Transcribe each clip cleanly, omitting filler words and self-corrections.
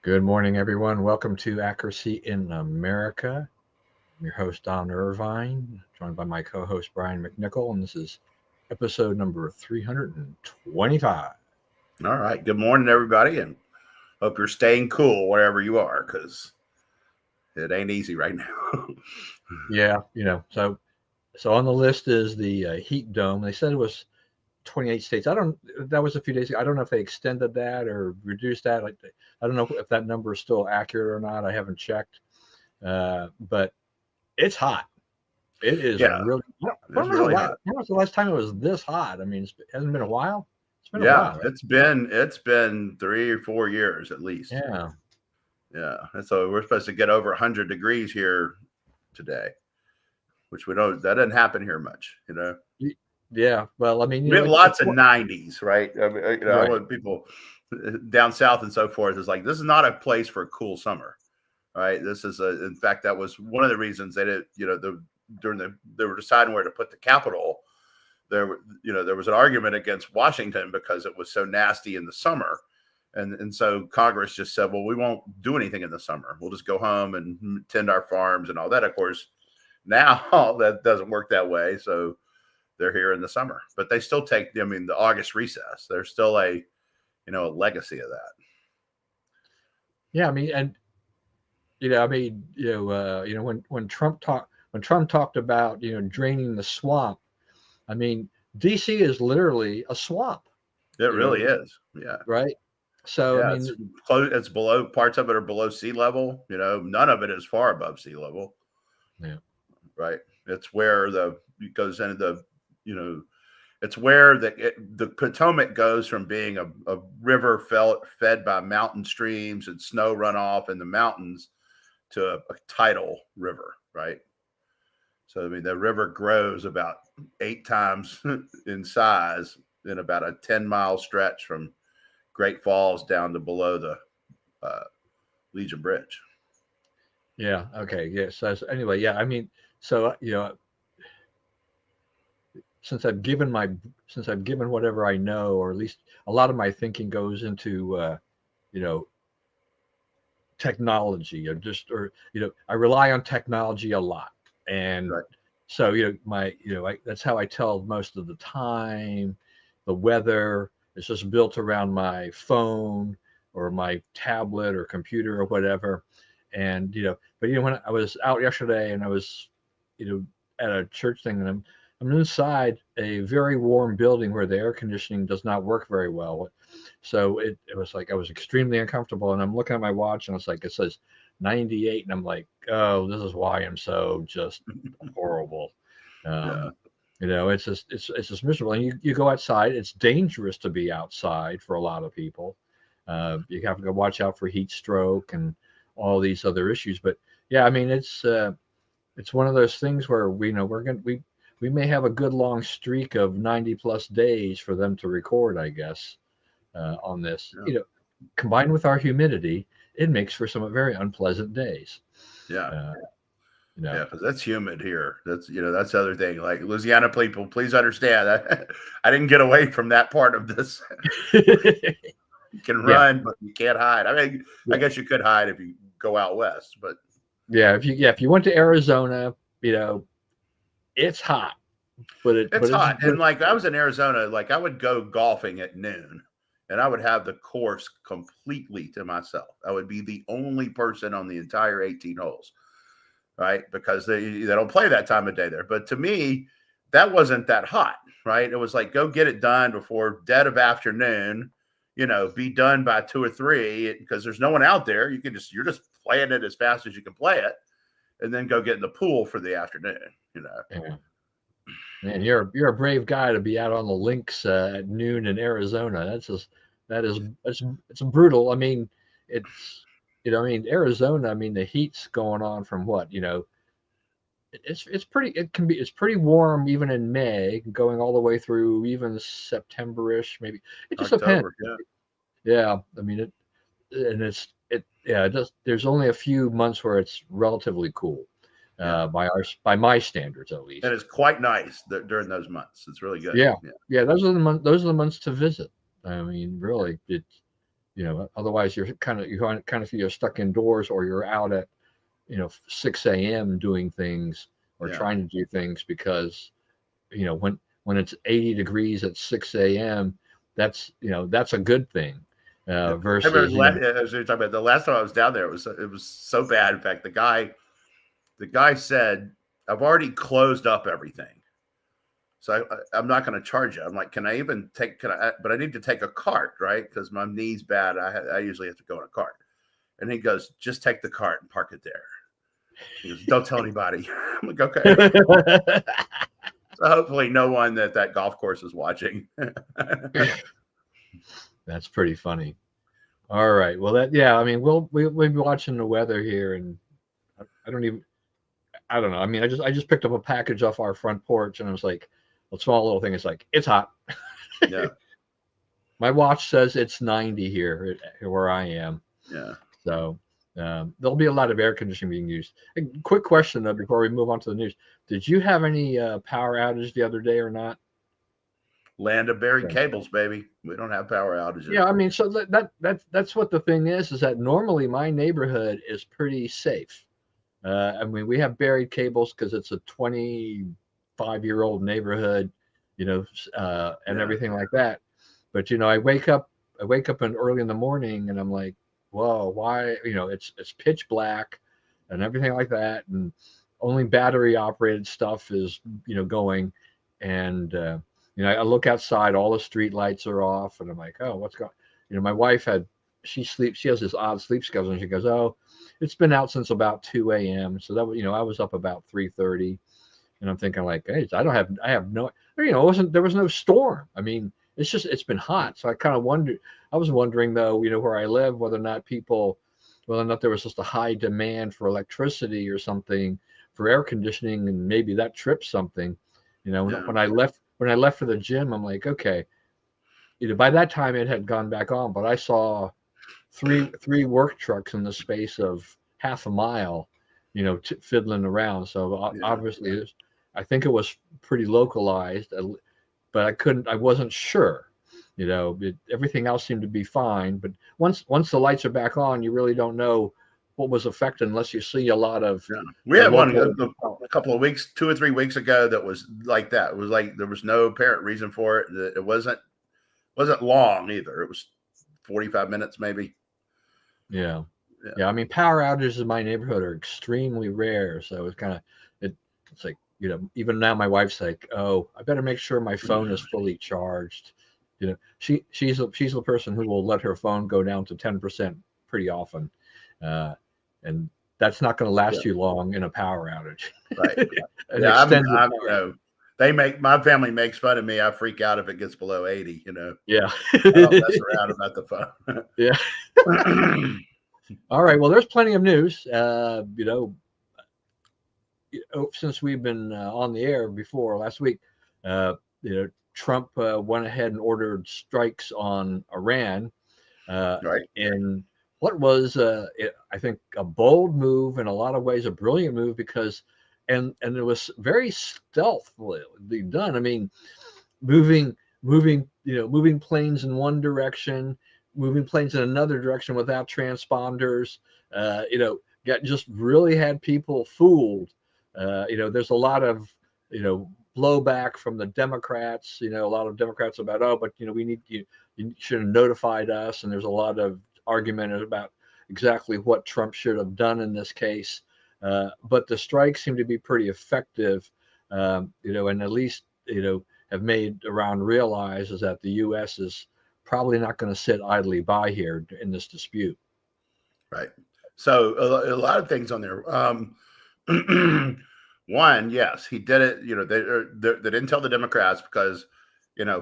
Good morning, everyone. Welcome to Accuracy in America. I'm your host, Don Irvine, joined by my co host, Brian McNichol, and this is episode number 325. All right. Good morning, everybody, and hope you're staying cool wherever you are because it ain't easy right now. Yeah, so on the list is the heat dome. They said it was 28 states. That was a few days ago. I don't know if they extended that or reduced that. I don't know if that number is still accurate or not. I haven't checked. But it's hot. It is Yeah, really. it's really hot. When was the last time it was this hot? I mean, it hasn't been a while. It's been a Yeah, while, right? it's been 3 or 4 years at least. Yeah. Yeah, and so we're supposed to get over 100 degrees here today, which we don't. That doesn't happen here much. Yeah. Well, I mean, We have lots of 90s, right? I mean, I right. want people down south and so forth is like this is not a place for a cool summer. Right. This is in fact, that was one of the reasons they did, they were deciding where to put the capital. There was an argument against Washington because it was so nasty in the summer. And so Congress just said, well, we won't do anything in the summer. We'll just go home and tend our farms and all that. Of course, now that doesn't work that way. So they're here in the summer, but they still take, the August recess. There's still a legacy of that. Yeah. I mean, and when Trump talked about draining the swamp. I mean, DC is literally a swamp. It really is. Yeah. Right. So I Yeah, mean, it's close. It's below. Parts of it are below sea level. None of it is far above sea level. yeah. Right. It's where it goes into it's where the Potomac goes from being a river fed by mountain streams and snow runoff in the mountains to a tidal river. Right. So I mean, the river grows about 8 times in size in about a 10-mile stretch from Great Falls down to below the uh, Legion Bridge. Yeah. Okay. Yeah. So anyway, yeah. I mean, so since I've given whatever I know, or at least a lot of my thinking goes into you know technology, I rely on technology a lot, and Right. so that's how I tell most of the time. The weather is just built around my phone or my tablet or computer or whatever, and but when I was out yesterday and I was at a church thing, and I'm inside a very warm building where the air conditioning does not work very well. So it was like I was extremely uncomfortable, and I'm looking at my watch, and it's like it says 98, and I'm like, oh, this is why I'm so just horrible. Yeah. Um, it's just miserable. And you go outside, it's dangerous to be outside for a lot of people. You have to go watch out for heat stroke and all these other issues. But yeah, I mean, it's one of those things where we may have a good long streak of 90 plus days for them to record, I guess, on this. Yeah. Combined with our humidity, it makes for some very unpleasant days. Yeah. Uh, Yeah, because that's humid here. That's the other thing. Like Louisiana people, please understand that I didn't get away from that part of this. You can yeah, run, but you can't hide. I mean, I yeah, guess you could hide if you go out west, but yeah. If you went to Arizona, it's hot, but it's hot. And like I was in Arizona, like I would go golfing at noon and I would have the course completely to myself. I would be the only person on the entire 18 holes, right? Because they don't play that time of day there. But to me, that wasn't that hot, right? It was like go get it done before dead of afternoon, be done by 2 or 3 because there's no one out there. You're just playing it as fast as you can play it, and then go get in the pool for the afternoon. Yeah. Man, you're a brave guy to be out on the links at noon in Arizona. It's brutal. I mean, it's Arizona. I mean, the heat's going on from what it's pretty warm even in May, going all the way through even September-ish, maybe. It just depends. October, yeah. Yeah, I mean it does. There's only a few months where it's relatively cool, Yeah. by my standards at And least. it's quite nice during those months. It's really good. Yeah, Yeah. yeah, those are the months to visit. I mean, really, Otherwise you're kind of you're stuck indoors, or you're out at 6 a.m. doing things or Yeah. trying to do things, because when it's 80 degrees at 6 a.m., that's a good thing, Yeah. I remember versus as we were talking about the last time I was down there, it was so bad. In fact, the guy said, "I've already closed up everything, so I'm not going to charge you." I'm like, "Can I even take? Can I? But I need to take a cart, right? Because my knee's bad. I usually have to go in a cart." And he goes, "Just take the cart and park it there." He goes, "Don't tell anybody." I'm like, "Okay." So hopefully, no one that golf course is watching. That's pretty funny. All right. Well, I mean, we'll be watching the weather here, and I don't even I don't know. I mean, I just picked up a package off our front porch, and I was like, a small little thing. It's like, it's hot. Yeah, My watch says it's 90 here where I am. yeah. So there'll be a lot of air conditioning being used. A quick question though, before we move on to the news: did you have any power outage the other day or not? Land of buried Okay. cables, baby. We don't have power Yeah, outages. I mean, so that's what the thing is that normally my neighborhood is pretty safe. I mean, we have buried cables because it's a 25-year-old neighborhood, and Yeah, everything like that. But I wake up early in the morning, and I'm like, whoa, why? It's pitch black, and everything like that, and only battery operated stuff is going, and I look outside, all the street lights are off, and I'm like, oh, what's going? My wife she has this odd sleep schedule, and she goes, oh, it's been out since about 2 a.m. So that I was up about 3:30, and I'm thinking like, hey, I have no, it wasn't there was no storm. I mean, it's been hot. So I was wondering though, where I live, whether or not there was just a high demand for electricity or something for air conditioning, and maybe that tripped something. yeah, When I left for the gym, I'm like, okay, by that time it had gone back on, but I saw three work trucks in the space of half a mile, fiddling around. So yeah. obviously, I think it was pretty localized, but I wasn't sure. Everything else seemed to be fine, but once the lights are back on, you really don't know what was affected unless you see a lot of Yeah. We had one local. a couple of weeks, 2 or 3 weeks ago that was like that. It was like there was no apparent reason for it. It wasn't long either. It was 45 minutes maybe. Yeah, Yeah. yeah. I mean, power outages in my neighborhood are extremely rare, so it's like even now my wife's like, oh, I better make sure my phone is fully charged. She's the person who will let her phone go down to 10% pretty often, uh, and that's not going to Yeah. last you long in a power outage. Right. An Yeah. extended I'm, time. my family makes fun of me. I freak out if it gets below 80, Yeah, I don't mess around about the yeah. phone. All right. Well, there's plenty of news. Since we've been on the air before last week, uh, Trump went ahead and ordered strikes on Iran, Right. in what was, I think, a bold move, in a lot of ways, a brilliant move, because, and it was very stealthily done. I mean, moving moving planes in one direction, moving planes in another direction without transponders. Got just really had people fooled. There's a lot of blowback from the Democrats. A lot of Democrats about, oh, but you should have notified us, and there's a lot of argument about exactly what Trump should have done in this case. But the strikes seem to be pretty effective, and at least have made Iran realize is that the U.S. is probably not going to sit idly by here in this dispute. Right. So a lot of things on there. One, yes, he did it. They didn't tell the Democrats because,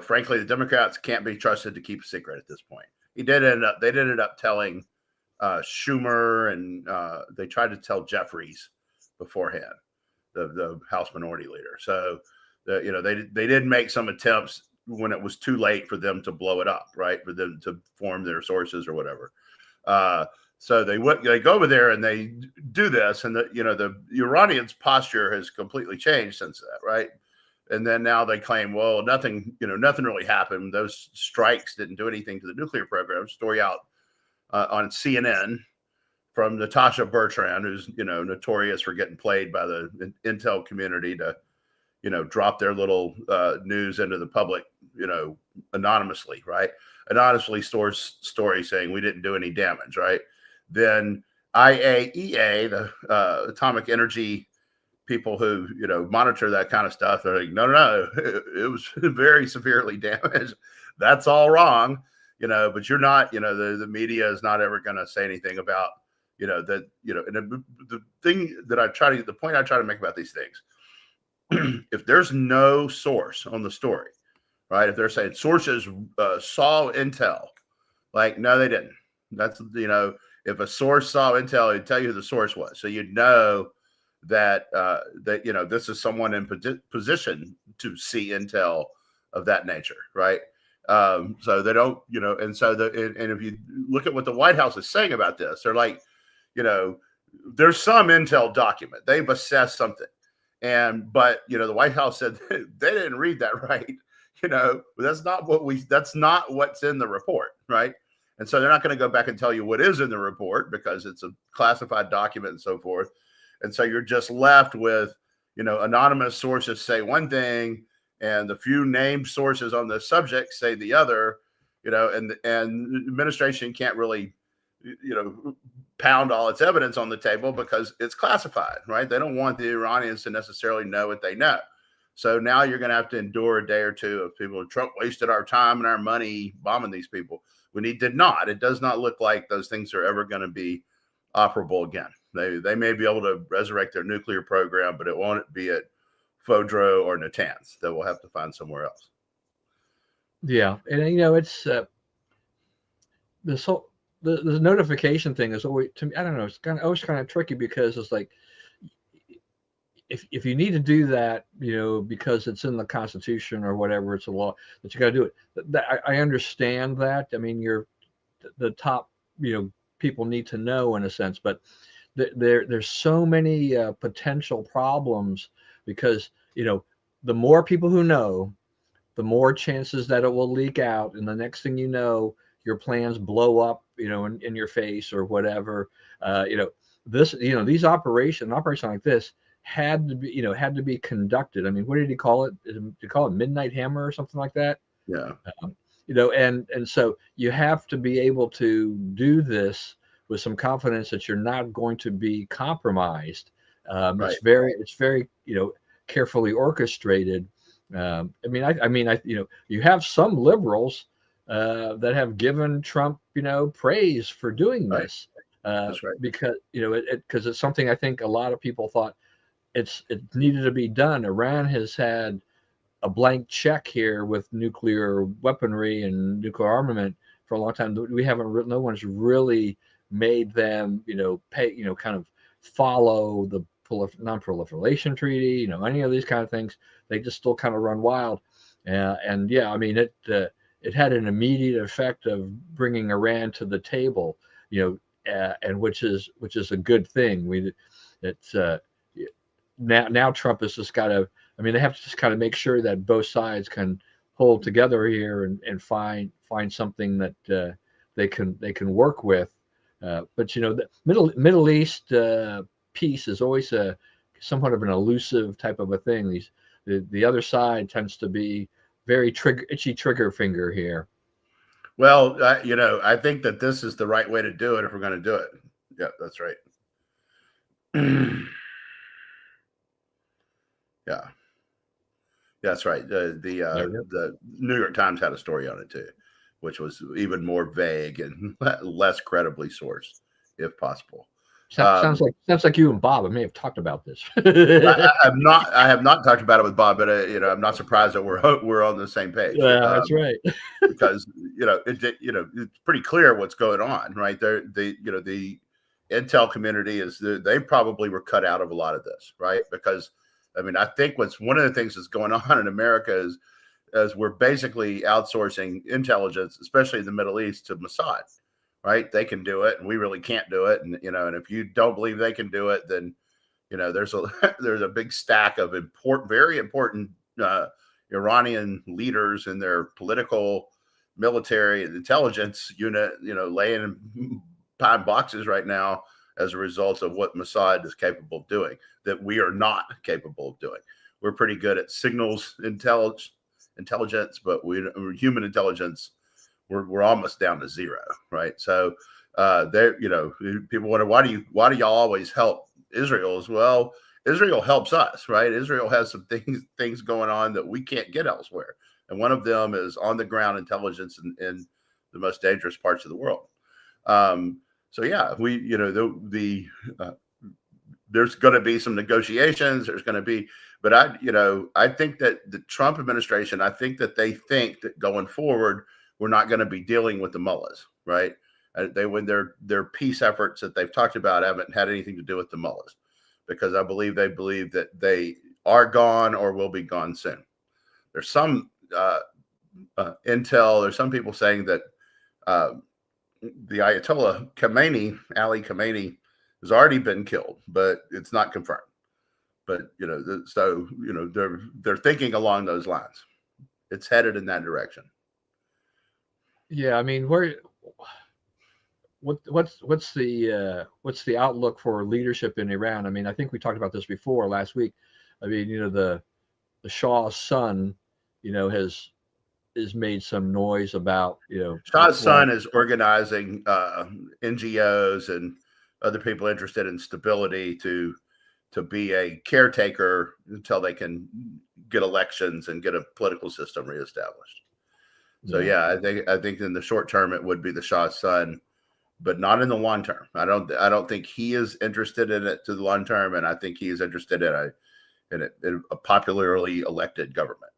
frankly, the Democrats can't be trusted to keep a secret at this point. They did end up telling Schumer, and they tried to tell Jeffries beforehand, the House Minority Leader. So, they did make some attempts when it was too late for them to blow it up, right? For them to form their sources or whatever. So they go over there and they do this, and the Iranians' posture has completely changed since that, right? And then now they claim, well, nothing really happened. Those strikes didn't do anything to the nuclear program. Story out on CNN from Natasha Bertrand, who's notorious for getting played by the intel community to drop their little news into the public, anonymously, right? Anonymously stores story saying we didn't do any damage, right? Then IAEA, the atomic energy people who monitor that kind of stuff, they're like, no, it was very severely damaged. That's all wrong, but you're not, the media is not ever going to say anything about, that, and the thing that the point I try to make about these things, if there's no source on the story, right? If they're saying sources saw intel, like, no, they didn't. That's, if a source saw intel, it'd tell you who the source was. So you'd know that, this is someone in position to see intel of that nature, right? So they don't, and so and if you look at what the White House is saying about this, they're like, there's some intel document. They've assessed something. But the White House said they didn't read that right. That's not what's in the report, right? And so they're not going to go back and tell you what is in the report because it's a classified document and so forth. And so you're just left with, anonymous sources say one thing and the few named sources on the subject say the other, and the administration can't really, pound all its evidence on the table because it's classified, right? They don't want the Iranians to necessarily know what they know. So now you're going to have to endure a day or two of people. Trump wasted our time and our money bombing these people when he did not. It does not look like those things are ever going to be operable again. They may be able to resurrect their nuclear program, but it won't be at Fodro or Natanz. That we'll have to find somewhere else. Yeah, and it's this whole the notification thing is always, to me, I don't know, it's always kind of tricky because it's like, if you need to do that, because it's in the Constitution or whatever, it's a law that you got to do it. I understand that. I mean, the top, people need to know in a sense, but there's so many potential problems because, the more people who know, the more chances that it will leak out, and the next thing you know, your plans blow up, in your face or whatever. These operation like this had to be conducted. I mean, what did he call it? Did he call it Midnight Hammer or something like that? Yeah. And so you have to be able to do this with some confidence that you're not going to be compromised. Right. It's very carefully orchestrated. You have some liberals that have given Trump, praise for doing this. That's right. Because because it's something I think a lot of people thought it needed to be done. Iran has had a blank check here with nuclear weaponry and nuclear armament for a long time. No one's really made them, pay, kind of follow the non-proliferation treaty, any of these kind of things. They just still kind of run wild. And yeah, I mean, it had an immediate effect of bringing Iran to the table, and which is a good thing. Now Trump has just got to. I mean, they have to just kind of make sure that both sides can hold together here and find something that they can work with. But the Middle East peace is always somewhat of an elusive type of a thing. The other side tends to be very itchy trigger finger here. Well, I think that this is the right way to do it if we're going to do it. Yeah, that's right. Yeah, that's right. The New York Times had a story on it too, which was even more vague and less credibly sourced, if possible. Sounds like you and Bob. I may have talked about this. I have not talked about it with Bob, but I'm not surprised that we're on the same page. Yeah, that's right. Because it's pretty clear what's going on, right? The intel community they probably were cut out of a lot of this, right? Because I mean, I think one of the things that's going on in America is we're basically outsourcing intelligence, especially in the Middle East, to Mossad. Right? They can do it, and we really can't do it. And and if you don't believe they can do it, then there's a big stack of very important Iranian leaders and their political military and intelligence unit, laying behind boxes right now as a result of what Mossad is capable of doing, that we are not capable of doing. We're pretty good at signals intelligence, but human intelligence, we're almost down to zero, right? So there, people wonder, why do y'all always help Israel? As well, Israel helps us, right? Israel has some things going on that we can't get elsewhere, and one of them is on the ground intelligence in the most dangerous parts of the world. So yeah, there's going to be some negotiations. There's going to be, but I think that the Trump administration, I think that they think that going forward, we're not going to be dealing with the mullahs, right? When their peace efforts that they've talked about haven't had anything to do with the mullahs, because I believe they believe that they are gone or will be gone soon. There's some intel. There's some people saying that the Ayatollah Ali Khamenei, has already been killed, but it's not confirmed. But they're thinking along those lines. It's headed in that direction. Yeah, I mean, what's the outlook for leadership in Iran? I mean, I think we talked about this before last week. I mean, the Shah's son, has made some noise about, Shah's son is organizing NGOs and other people interested in stability to be a caretaker until they can get elections and get a political system reestablished. So yeah, I think in the short term it would be the Shah's son, but not in the long term. I don't think he is interested in it to the long term, and I think he is interested in a popularly elected government.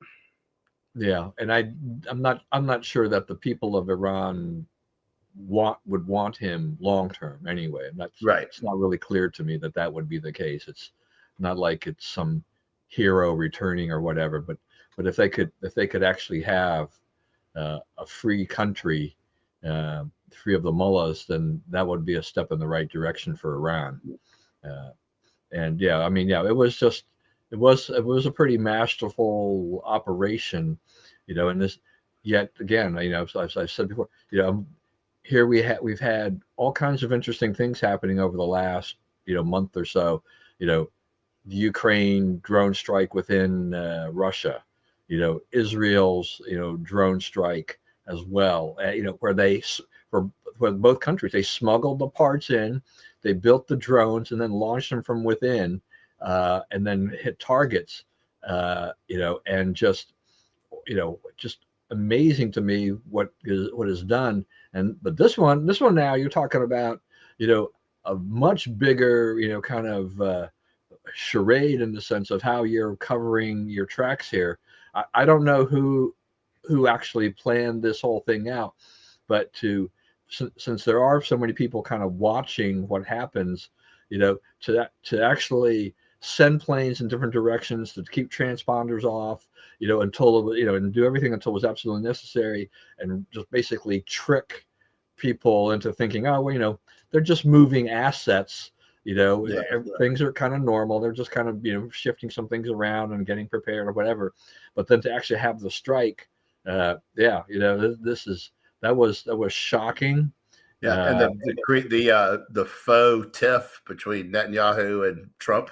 Yeah, and I'm not sure that the people of Iran would want him long term anyway. And that's right. It's not really clear to me that would be the case. It's not like it's some hero returning or whatever. But if they could actually have a free country, free of the mullahs, then that would be a step in the right direction for Iran. And yeah, I mean, yeah, it was a pretty masterful operation, and this, yet again, as I've said before, here we've had all kinds of interesting things happening over the last, month or so, the Ukraine drone strike within Russia, Israel's, drone strike as well, where both countries, they smuggled the parts in, they built the drones and then launched them from within, and then hit targets, and just amazing to me what is done. But this one now, you're talking about, a much bigger, kind of charade, in the sense of how you're covering your tracks here. I don't know who actually planned this whole thing out, but since there are so many people kind of watching what happens, to actually send planes in different directions, to keep transponders off, until, and do everything until it was absolutely necessary, and just basically trick people into thinking, oh, well, they're just moving assets, things are kind of normal. They're just kind of, shifting some things around and getting prepared or whatever. But then to actually have the strike, that was shocking. Yeah, and the faux tiff between Netanyahu and Trump,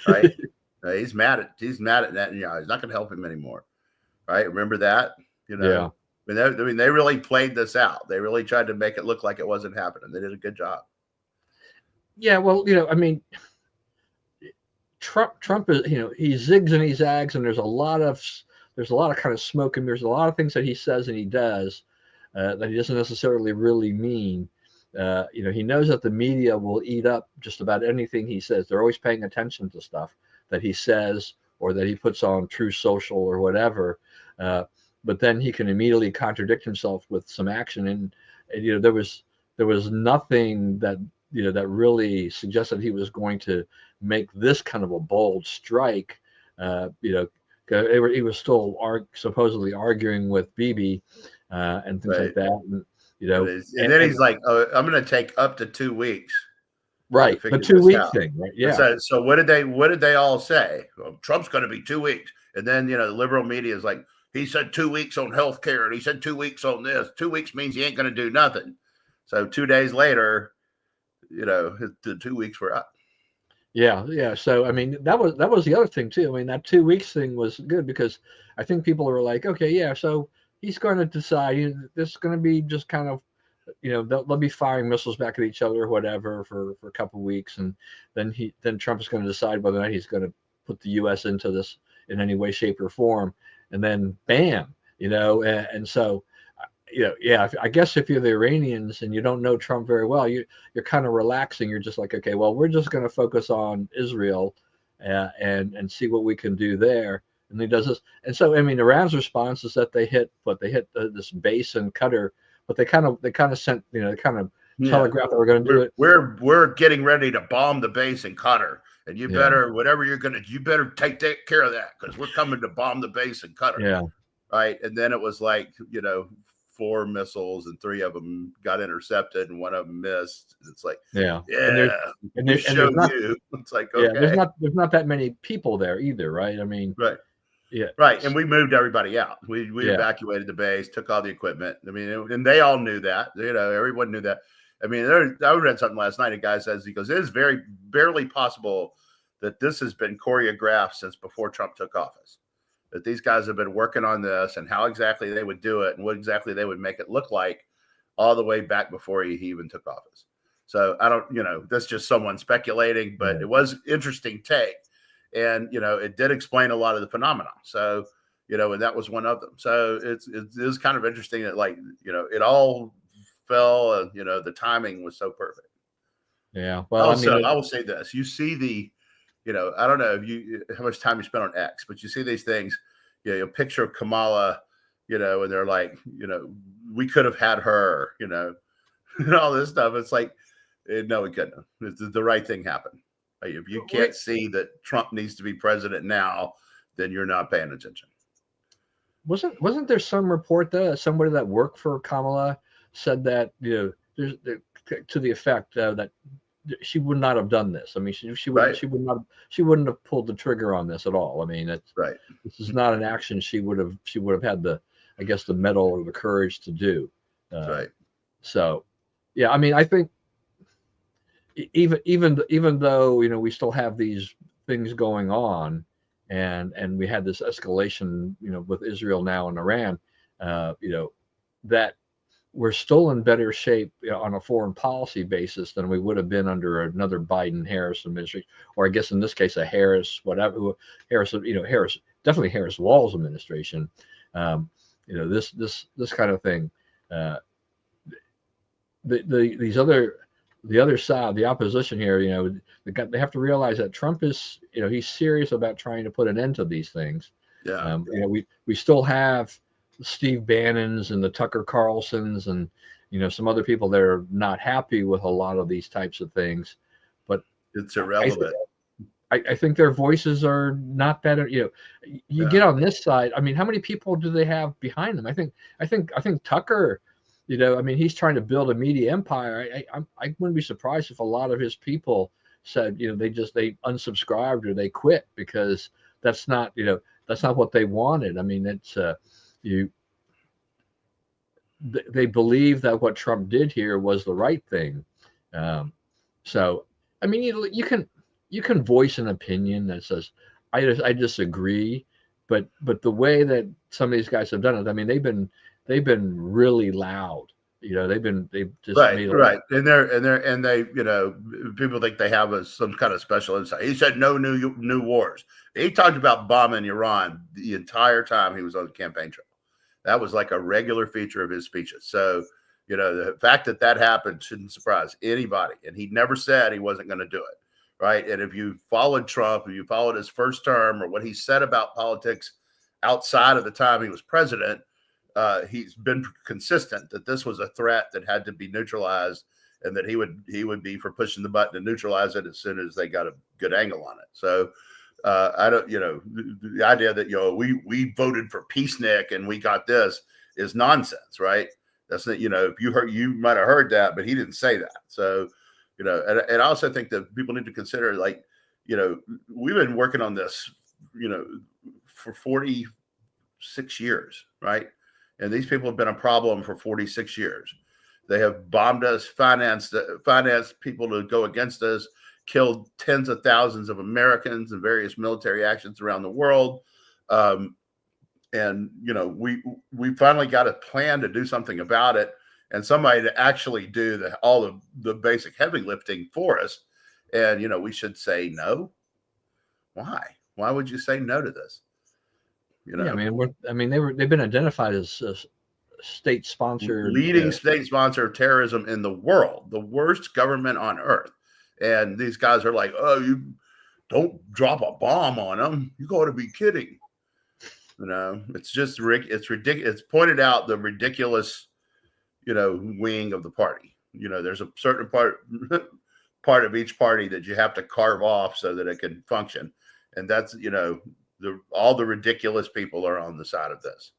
right? He's mad at Netanyahu. He's not going to help him anymore, right? Remember that? Yeah. They really played this out. They really tried to make it look like it wasn't happening. They did a good job. Yeah, well, I mean, Trump is, he zigs and he zags, and there's a lot of kind of smoke and mirrors. A lot of things that he says and he does that he doesn't necessarily really mean. He knows that the media will eat up just about anything he says. They're always paying attention to stuff that he says or that he puts on True Social or whatever. But then he can immediately contradict himself with some action. And there was nothing that that really suggested he was going to make this kind of a bold strike. He was still supposedly arguing with Bibi and things like that. And, and then he's like, "Oh, I'm going to take up to 2 weeks." Right, the 2-week thing, right? Yeah. So what did they all say? Well, Trump's going to be 2 weeks, and then the liberal media is like, he said 2 weeks on health care, and he said 2 weeks on this. 2 weeks means he ain't going to do nothing. So 2 days later, the 2 weeks were up. Yeah, yeah. So I mean, that was the other thing too. I mean, that 2 weeks thing was good because I think people were like, okay, yeah, so he's going to decide this is going to be just kind of, they'll be firing missiles back at each other or whatever for a couple of weeks, and then Trump is going to decide whether or not he's going to put the U.S. into this in any way, shape, or form, and then bam, and so yeah, I guess if you're the Iranians and you don't know Trump very well, you're kind of relaxing. You're just like, okay, well, we're just going to focus on Israel, and see what we can do there. And he does this, and so I mean, Iran's response is that they hit this base in Qatar, but they kind of sent they kind of telegraphed that we're going to do it. We're getting ready to bomb the base in Qatar, and you better whatever you better take care of that because we're coming to bomb the base in Qatar. Yeah. Right, and then it was like 4 missiles and 3 of them got intercepted and 1 of them missed. It's like, yeah, and there's not, it's like, okay, there's not that many people there either, right? I mean, right, yeah, right, and we moved everybody out. We evacuated the base, took all the equipment. I mean, and they all knew that. Everyone knew that. I mean, I read something last night. A guy says, he goes, it is very barely possible that this has been choreographed since before Trump took office. That these guys have been working on this and how exactly they would do it and what exactly they would make it look like all the way back before he even took office. So I don't, that's just someone speculating, but it was interesting take. And, it did explain a lot of the phenomena. So, and that was one of them. So it is kind of interesting that it all fell and, the timing was so perfect. Yeah. Well, also, I will say this, you see the, I don't know how much time you spent on X, but you see these things, you picture Kamala, and they're like, we could have had her, and all this stuff. It's like, no, we couldn't have. The right thing happened. Like, if you can't see that Trump needs to be president now, then you're not paying attention. Wasn't there some report that somebody that worked for Kamala said that, there's to the effect that she would not have done this. I mean, she wouldn't have pulled the trigger on this at all. I mean, this is not an action she would have had the mettle or the courage to do. Right. So, yeah, I mean, I think even though we still have these things going on, and we had this escalation with Israel now and Iran, that we're still in better shape on a foreign policy basis than we would have been under another Biden-Harris administration, or I guess in this case a Harris, definitely Harris Walz administration. This kind of thing. The other side, the opposition here, they have to realize that Trump is, he's serious about trying to put an end to these things. Yeah. We still have Steve Bannons and the Tucker Carlsons and some other people that are not happy with a lot of these types of things, but it's irrelevant. I think their voices are not that. You get on this side. I mean, how many people do they have behind them? I think Tucker. I mean, he's trying to build a media empire. I wouldn't be surprised if a lot of his people said, they unsubscribed or they quit because that's not what they wanted. I mean, it's they believe that what Trump did here was the right thing. So, I mean, you can voice an opinion that says, I disagree, but the way that some of these guys have done it, I mean, they've been really loud. They've just right. And they people think they have some kind of special insight. He said no new wars. He talked about bombing Iran the entire time he was on the campaign trail. That was like a regular feature of his speeches. So, the fact that happened shouldn't surprise anybody. And he never said he wasn't going to do it. Right. And if you followed Trump, if you followed his first term or what he said about politics outside of the time he was president, he's been consistent that this was a threat that had to be neutralized and that he would be for pushing the button to neutralize it as soon as they got a good angle on it. So I don't, the idea that, we voted for peacenik and we got this is nonsense, right? That's not, if you might have heard that, but he didn't say that. So, and I also think that people need to consider, like, we've been working on this, for 40 6 years, right? And these people have been a problem for 46 years. They have bombed us, financed people to go against us, killed tens of thousands of Americans in various military actions around the world. And we finally got a plan to do something about it, and somebody to actually do all the basic heavy lifting for us. And we should say no. Why would you say no to this? Yeah, they've been identified as state-sponsored. Leading state sponsor of terrorism in the world, the worst government on earth. And these guys are like, oh, you don't drop a bomb on them. You got to be kidding. It's just it's ridiculous. It's pointed out the ridiculous, wing of the party. There's a certain part of each party that you have to carve off so that it can function. And that's, all the ridiculous people are on the side of this.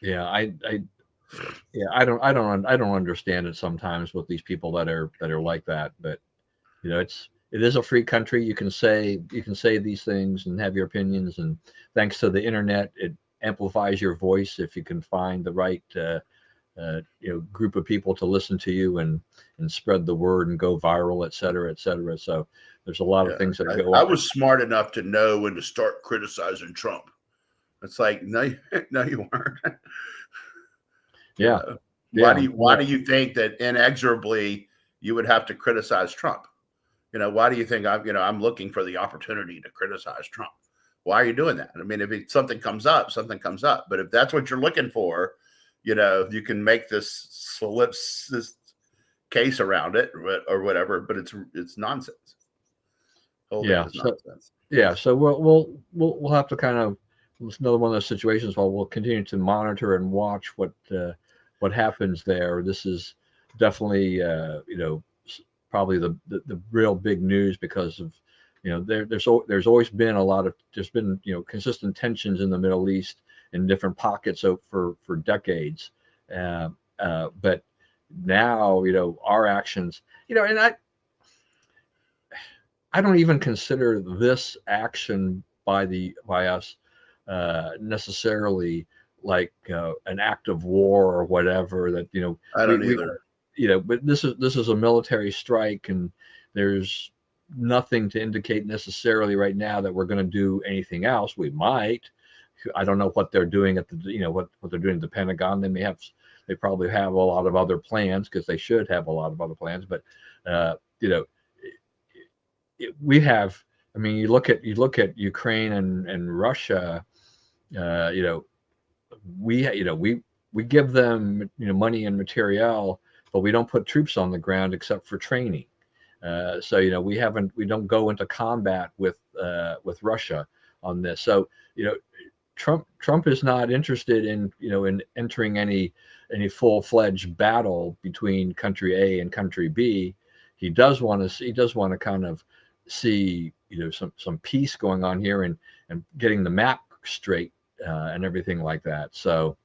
Yeah, I don't understand it sometimes with these people that are like that. But it is a free country. You can say these things and have your opinions, and thanks to the internet, it amplifies your voice if you can find the right group of people to listen to you and spread the word and go viral, et cetera, et cetera. So there's a lot of things that go on. I was smart enough to know when to start criticizing Trump. It's like, no, you weren't. Yeah. Why do you think that inexorably you would have to criticize Trump? Why do you think I'm looking for the opportunity to criticize Trump? Why are you doing that? I mean, if something comes up, something comes up. But if that's what you're looking for, you can make this case around it or whatever. But it's nonsense. Nonsense. So we'll have to kind of. It's another one of those situations where we'll continue to monitor and watch what happens there. This is definitely probably the real big news because of there's always been consistent tensions in the Middle East in different pockets for decades, but now our actions and I don't even consider this action by us necessarily like an act of war or whatever that I don't either. But this is a military strike, and there's nothing to indicate necessarily right now that we're going to do anything else. We might. I don't know what they're doing at the what they're doing at the Pentagon. They probably have a lot of other plans, because they should have a lot of other plans. But we have. I mean, you look at Ukraine and Russia. We give them money and materiel, but we don't put troops on the ground except for training. So we don't go into combat with Russia on this. So Trump is not interested in entering any full-fledged battle between country A and country B. He does want to kind of see some peace going on here and getting the map straight and everything like that. So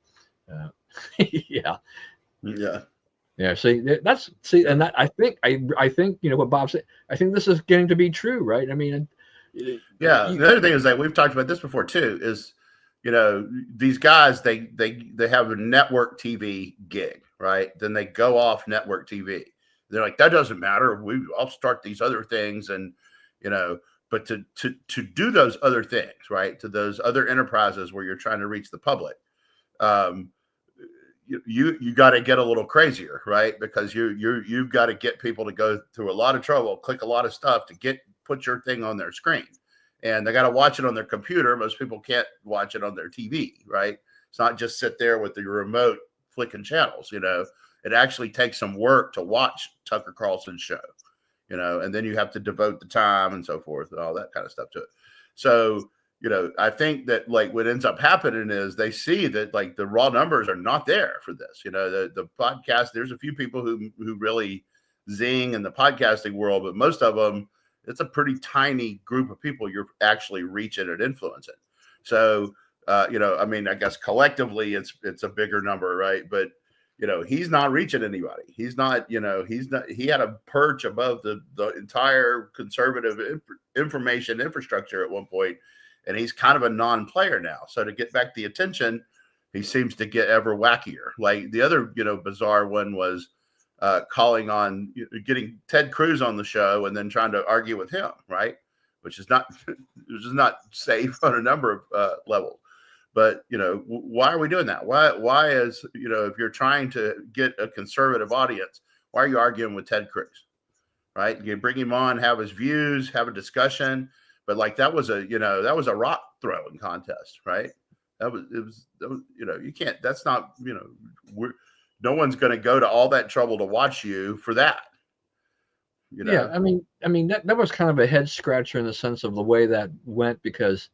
yeah. And that I think what Bob said. I think this is getting to be true, right? I mean, the other thing is that we've talked about this before too. Is these guys they have a network TV gig, right? Then they go off network TV. They're like, that doesn't matter. I'll start these other things, and but to do those other things, right? To those other enterprises where you're trying to reach the public, you got to get a little crazier, right? Because you've got to get people to go through a lot of trouble, click a lot of stuff to put your thing on their screen, and they got to watch it on their computer. Most people can't watch it on their TV, right? It's not just sit there with your remote flicking channels. It actually takes some work to watch Tucker Carlson's show, and then you have to devote the time and so forth and all that kind of stuff to it. So, I think that what ends up happening is they see that the raw numbers are not there for this. The podcast, there's a few people who really zing in the podcasting world, but most of them, it's a pretty tiny group of people you're actually reaching and influencing. So, I guess collectively it's a bigger number, right? But he's not reaching anybody. He had a perch above the entire conservative information infrastructure at one point, and he's kind of a non-player now. So to get back the attention, he seems to get ever wackier. Like the other, bizarre one was calling on getting Ted Cruz on the show and then trying to argue with him, right? Which is not safe on a number of levels. But why are we doing that? Why is if you're trying to get a conservative audience, why are you arguing with Ted Cruz? Right? You bring him on, have his views, have a discussion. But like that was a rock throwing contest, right? That was you can't. That's not no one's going to go to all that trouble to watch you for that. Yeah, I mean that was kind of a head scratcher in the sense of the way that went, because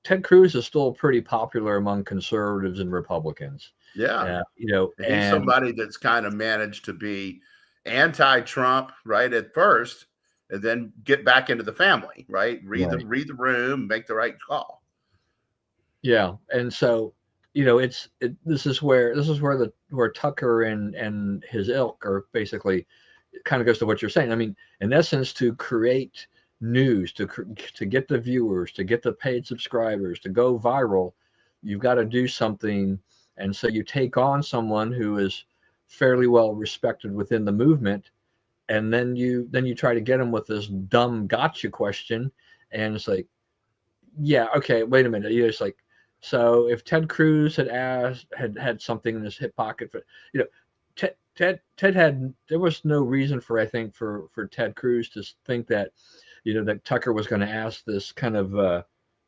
Ted Cruz is still pretty popular among conservatives and Republicans. Yeah, and he's somebody that's kind of managed to be anti-Trump right at first, and then get back into the family, right? Read the room, make the right call. Yeah, and so this is where Tucker and his ilk are basically, it kind of goes to what you're saying. I mean, in essence, to create news, to get the viewers, to get the paid subscribers, to go viral, you've got to do something. And so you take on someone who is fairly well respected within the movement, and then you try to get him with this dumb gotcha question, and it's like, yeah, okay, wait a minute. It's like, so if Ted Cruz had something in his hip pocket, for Ted had, there was no reason for Ted Cruz to think that that Tucker was going to ask this kind of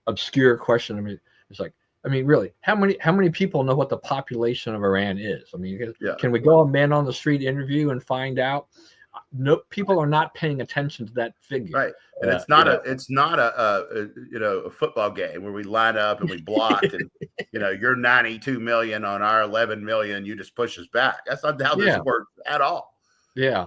obscure question. I mean, it's like, really, how many people know what the population of Iran is? I mean, can we go a man on the street interview and find out? No, people are not paying attention to that figure. Right. And it's not a football game where we line up and we block and you're 92 million on our 11 million, you just push us back. That's not how this works at all. Yeah.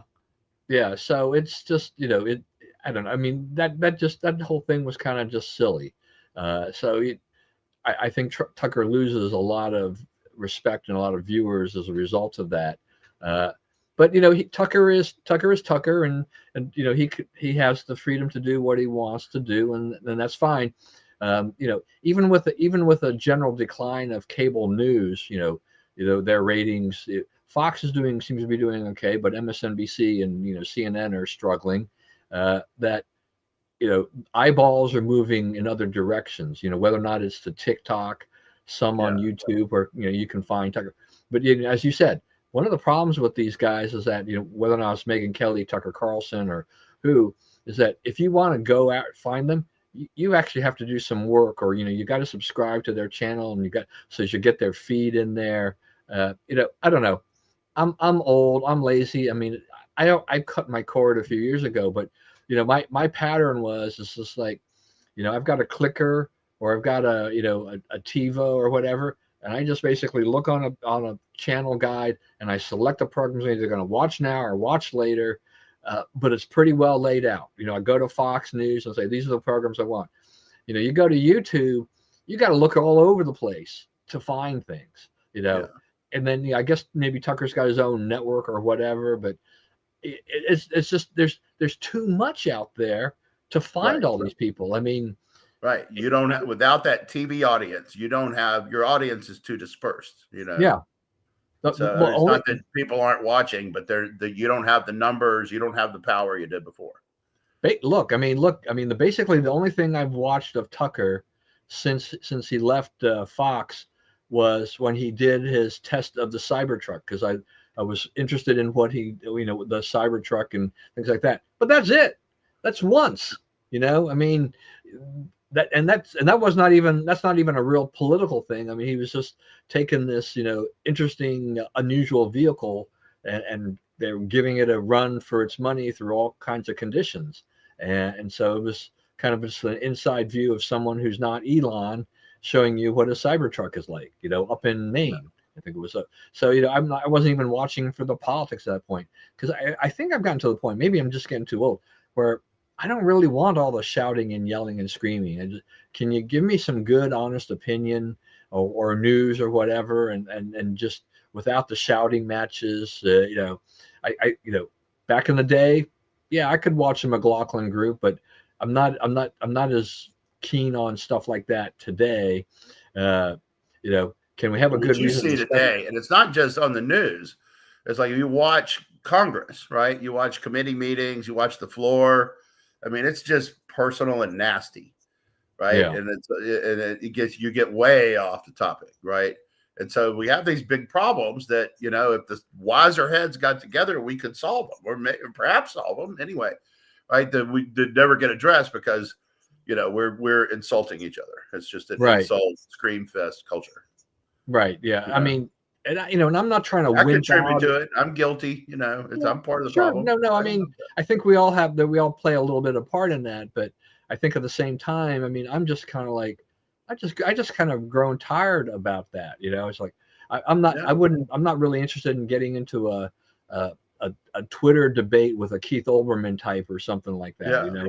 Yeah. So it's just, I don't know. I mean, that whole thing was kind of just silly. I think Tucker loses a lot of respect and a lot of viewers as a result of that. But Tucker is Tucker, and he has the freedom to do what he wants to do, and that's fine. Even with a general decline of cable news, their ratings. Fox seems to be doing okay, but MSNBC and CNN are struggling. That eyeballs are moving in other directions. Whether or not it's to TikTok, some on YouTube, where you can find Tucker. But as you said, one of the problems with these guys is that whether or not it's Megyn Kelly, Tucker Carlson, or who, is that if you want to go out and find them, you actually have to do some work, or you got to subscribe to their channel, and so you get their feed in there. I don't know. I'm old. I'm lazy. I mean, I cut my cord a few years ago, but my pattern is just like, I've got a clicker, or I've got a TiVo or whatever, and I just basically look on a channel guide, and I select the programs I'm either going to watch now or watch later. But it's pretty well laid out. I go to Fox News and say, these are the programs I want. You go to YouTube, you got to look all over the place to find things, And then I guess maybe Tucker's got his own network or whatever, but it's just there's too much out there to find all these people. I mean, right. You don't have, without that TV audience, you don't have, your audience is too dispersed, Yeah. So it's not that people aren't watching, but you don't have the numbers, you don't have the power you did before. Basically the only thing I've watched of Tucker since he left Fox was when he did his test of the Cybertruck, because I was interested in what he, the Cybertruck and things like that. But that's it. That's once, I mean, that's not even a real political thing. I mean, he was just taking this, interesting, unusual vehicle, and they're giving it a run for its money through all kinds of conditions. And so it was kind of just an inside view of someone who's not Elon, showing you what a Cybertruck is like, up in Maine. I think it was so I wasn't even watching for the politics at that point, because I think I've gotten to the point, maybe I'm just getting too old, where I don't really want all the shouting and yelling and screaming. Can you give me some good, honest opinion or news or whatever, and just without the shouting matches? Back in the day, I could watch the McLaughlin Group, but I'm not as keen on stuff like that today. Uh, can we have a What good you reason see to discuss it? today, and it's not just on the news. It's like you watch Congress, right? You watch committee meetings, you watch the floor. I mean, it's just personal and nasty, right? Yeah, And it gets you get way off the topic, right? And so we have these big problems that if the wiser heads got together, we could solve them, or perhaps solve them anyway, right? That we did never get addressed because we're insulting each other. It's just an right, insult, scream fest culture. right. Yeah, You I know, mean, and I'm not trying to I wimp contribute out. to it. I'm guilty. Yeah, I'm part of the sure. problem. No. I mean, I think we all have that. We all play a little bit of part in that. But I think at the same time, I mean, I'm just kind of like, I just kind of grown tired about that. It's like I'm not. Yeah. I'm not really interested in getting into a a Twitter debate with a Keith Olbermann type or something like that. Yeah.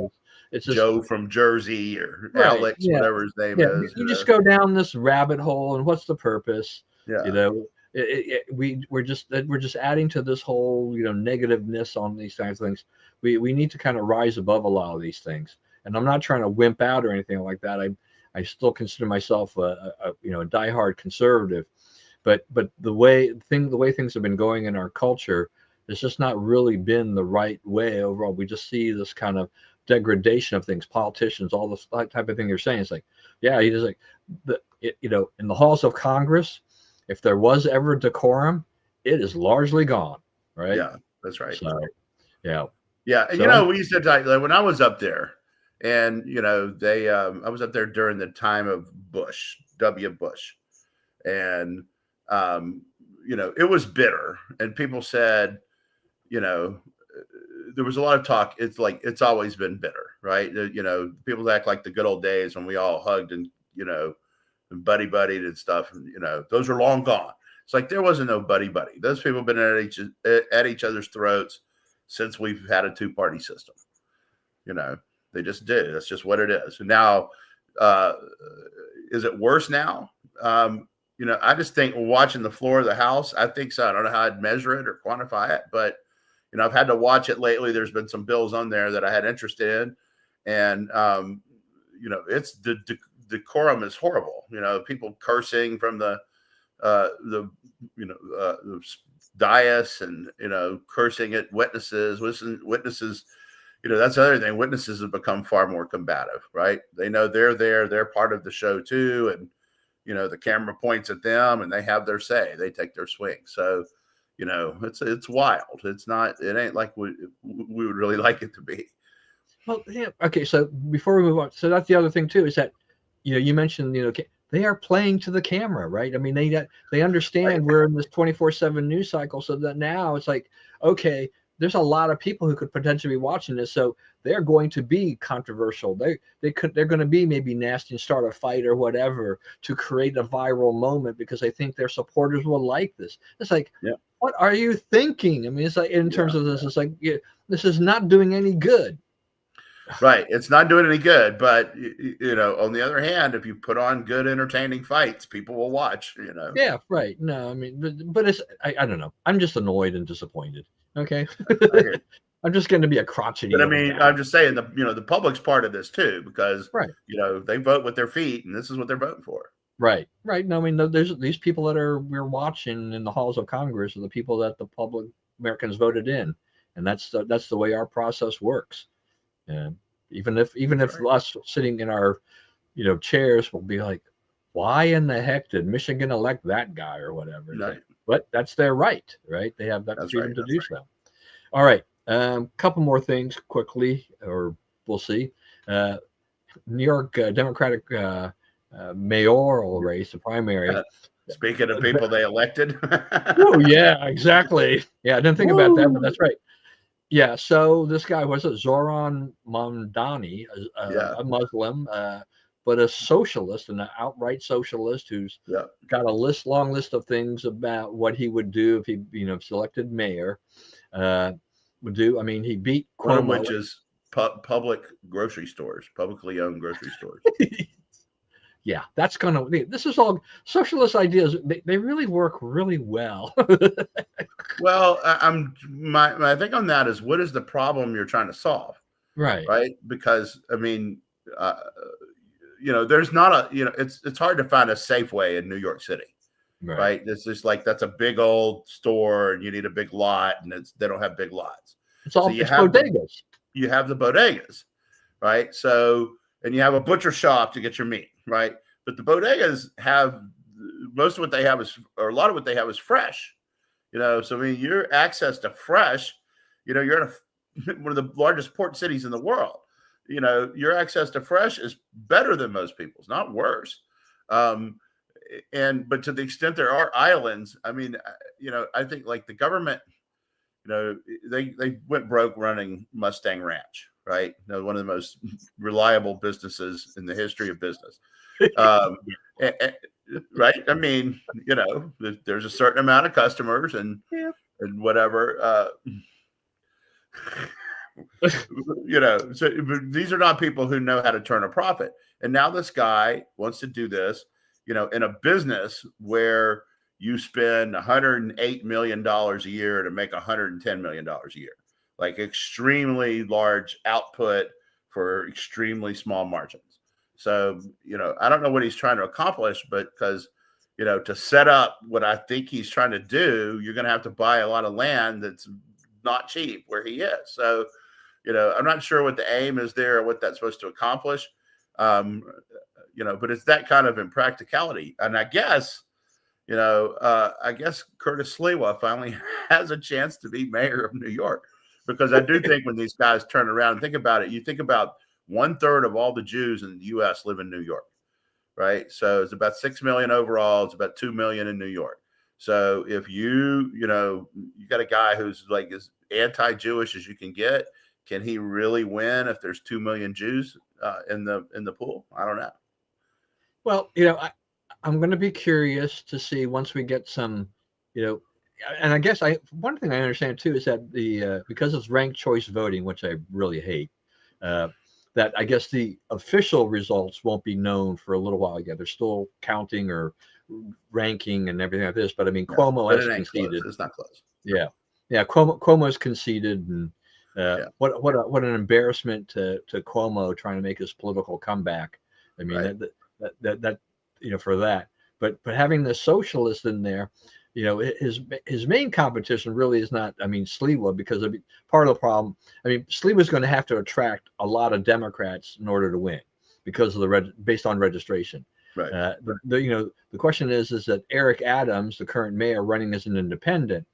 It's just Joe from Jersey or right. Alex, Yeah, whatever his name yeah. is. You just go down this rabbit hole, and what's the purpose? You Yeah. know, we're just adding to this whole negativeness on these kinds of things. We need to kind of rise above a lot of these things. And I'm not trying to wimp out or anything like that. I still consider myself a diehard conservative, but the way things have been going in our culture, it's just not really been the right way overall. We just see this kind of degradation of things, politicians, all this type of thing you're saying. It's like, yeah, he just like in the halls of Congress, if there was ever decorum, it is largely gone, right? Yeah. That's right. So, yeah. Yeah. And So, we used to like when I was up there, and they I was up there during the time of Bush, W. Bush. And it was bitter. And people said, there was a lot of talk. It's like it's always been bitter, right? People act like the good old days when we all hugged and and buddy buddied and stuff. And those are long gone. It's like there wasn't no buddy buddy. Those people have been at each other's throats since we've had a two-party system. They just did. That's just what it is. And now, is it worse now? I just think watching the floor of the House, I think so. I don't know how I'd measure it or quantify it, but I've had to watch it lately. There's been some bills on there that I had interest in, and it's the decorum is horrible. People cursing from the dais, and cursing at witnesses. Witnesses. That's the other thing. Witnesses have become far more combative, right? They know they're there. They're part of the show too, and the camera points at them, and they have their say. They take their swing. So, it's wild. It ain't like we would really like it to be. well, yeah. Okay. So before we move on, so that's the other thing too is that you mentioned they are playing to the camera, right? I mean, they understand we're in this 24/7 news cycle, so that now it's like, okay, there's a lot of people who could potentially be watching this, so they're going to be controversial. They're going to be maybe nasty and start a fight or whatever to create a viral moment because they think their supporters will like this. It's like, Yeah. what are you thinking? I mean, it's like in terms of this, it's like this is not doing any good. Right. It's not doing any good. But, on the other hand, if you put on good, entertaining fights, people will watch, Yeah, right. No, I mean, but it's I don't know. I'm just annoyed and disappointed. Okay. I hear you. I'm just going to be a crotchety But I little mean, guy. I'm just saying the public's part of this too, because, Right. they vote with their feet, and this is what they're voting for. Right. Right. No, I mean, there's these people that we're watching in the halls of Congress are the people that the public Americans voted in, and that's the way our process works. And even if Right. us sitting in our chairs will be like, why in the heck did Michigan elect that guy or whatever? Right. But that's their right, right? They have that That's freedom right. to That's do right. so. All right, couple more things quickly, or we'll see. New York Democratic mayoral race, the primary. Speaking of people they elected. Oh yeah, exactly. Yeah, I didn't think about that, but Woo! that's right. Yeah, so this guy was it Zoran Mamdani, Yeah. a Muslim, but a socialist, and an outright socialist who's Yeah. got a long list of things about what he would do if he, selected mayor. Would do. I mean, he beat One of Cuomo. which is public grocery stores, publicly owned grocery stores. Yeah, that's gonna. This is all socialist ideas. They really work really well. Well, my thing on that is, what is the problem you're trying to solve, Right. right? Because I mean, uh, there's not it's hard to find a Safeway in New York City, right? It's just like that's a big old store, and you need a big lot, and they don't have big lots. It's bodegas. You have the bodegas, right? So, and you have a butcher shop to get your meat, right? But the bodegas have most of what they have or a lot of what they have is fresh, So I mean, your access to fresh, you're in one of the largest port cities in the world. Your access to fresh is better than most people's, not worse. But to the extent there are islands, I mean, I think like the government, they went broke running Mustang Ranch, right? One of the most reliable businesses in the history of business. Right? I mean, there's a certain amount of customers and whatever. So these are not people who know how to turn a profit. And now this guy wants to do this, in a business where you spend $108 million a year to make $110 million a year, like extremely large output for extremely small margins. So, I don't know what he's trying to accomplish, but because, to set up what I think he's trying to do, you're going to have to buy a lot of land that's not cheap where he is. So, I'm not sure what the aim is there or what that's supposed to accomplish. But it's that kind of impracticality. And I guess, Curtis Sliwa finally has a chance to be mayor of New York, because I do think when these guys turn around and think about it, you think about 1/3 of all the Jews in the U.S. live in New York, right? So it's about 6 million overall. It's about 2 million in New York. So if you got a guy who's like as anti-Jewish as you can get, can he really win if there's 2 million Jews in the pool? I don't know. Well, I'm going to be curious to see once we get some, and I guess one thing I understand too is that because it's ranked choice voting, which I really hate, that I guess the official results won't be known for a little while yet. They're still counting or ranking and everything like this. But I mean, Cuomo has conceded. Close. It's not close. Yeah. Cuomo's conceded, and what an embarrassment to Cuomo trying to make his political comeback. I mean, that for that. But having the socialist in there, his main competition really is not, Sliwa, because part of the problem, Sliwa's going to have to attract a lot of Democrats in order to win because of based on registration. Right. The question is that Eric Adams, the current mayor, running as an independent,